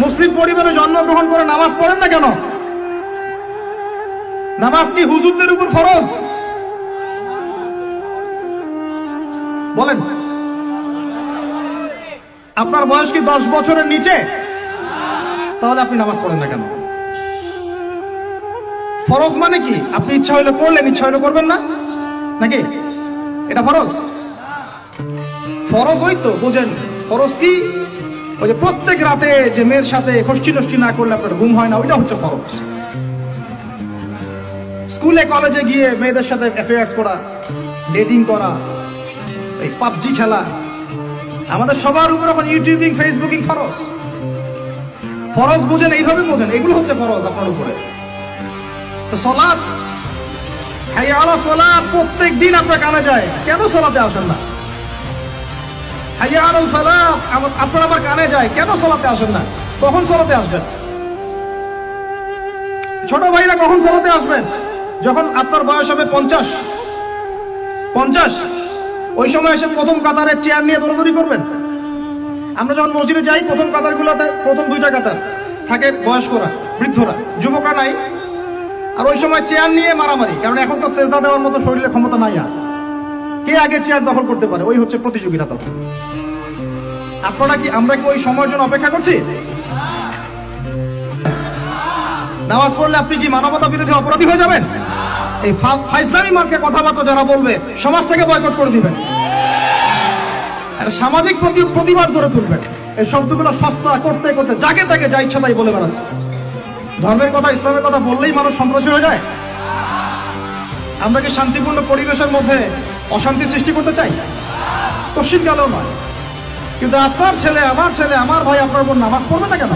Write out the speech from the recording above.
মুসলিম পরিবারে জন্মগ্রহণ করে নামাজ পড়েন না কেন? নামাজ কি হুজুরদের উপর ফরজ? বলেন, আপনার বয়স কি 10 বছরের নিচে? তাহলে আপনি নামাজ পড়েন না কেন? ফরজ মানে কি? আপনি ইচ্ছা হইলে করলেন, ইচ্ছা হইলে করবেন না, নাকি এটা ফরজ? ফরজ হইতো বোঝেন। ফরজ কি? ওই যে প্রত্যেক রাতে যে মেয়ের সাথে খষ্টি নষ্টি না করলে আপনার ঘুম হয় না, ওইটা হচ্ছে ফরজ। স্কুলে কলেজে গিয়ে মেয়েদের সাথে অ্যাফেয়ার্স করা, ডেটিং করা, এই পাবজি খেলা, আমাদের সবার উপর এখন ইউটিউবিং, ফেসবুকিং ফরজ। ফরজ বোঝেন, এইভাবে বোঝেন, এগুলো হচ্ছে ফরজ আপনার উপরে। তো সালাত, হাইয়া আলা সালাত প্রত্যেক দিন আপনার কানে যায়, কেন সালাতে আসেন না? হাইয়া আলাল ফালাহ আপনার আমার কানে যায়, কেন সালাতে আসেন না? কখন সালাতে আসবেন? ছোট ভাইরা কখন সালাতে আসবেন? যখন আপনার বয়স হবে 50, ওই সময় এসে প্রথম কাতারের চেয়ার নিয়ে দৌড়াদৌড়ি করবেন। আমরা যখন মসজিদে যাই, প্রথম কাতারগুলোতে প্রথম 2টা কাতার থাকে বয়স্করা, বৃদ্ধরা, যুবকরা নাই। আর ওই সময় চেয়ার নিয়ে মারামারি, কারণ এখন তো সেজদা দেওয়ার মতো শরীরে ক্ষমতা নাই। আর কে আগে চেয়ার দখল করতে পারে, ওই হচ্ছে প্রতিযোগিতা। তখন আপনারা কি, আমরা কি ওই সময়ের জন্য অপেক্ষা করছি? নামাজ পড়লে আপনি কি মানবতা বিরোধী অপরাধী হয়ে যাবেন? এই ফাইজলামি মার্কে কথাবার্তা যারা বলবে, সমাজ থেকে বয়কট করে দিবেন, সামাজিক প্রতিবাদ করে তুলবেন। এই শব্দগুলো সস্তা করতে করতে যাকে তাকে যা ইচ্ছা তাই বলে বেড়াচ্ছে। ধর্মের কথা, ইসলামের কথা বললেই মানুষ সন্ত্রাসী হয়ে যায়। আমরা কি শান্তিপূর্ণ পরিবেশের মধ্যে অশান্তি সৃষ্টি করতে চাই? কশিন গেলেও নয়। কিন্তু আপনার ছেলে, আমার ছেলে, আমার ভাই আপনার বোন নামাজ পড়বে না কেন?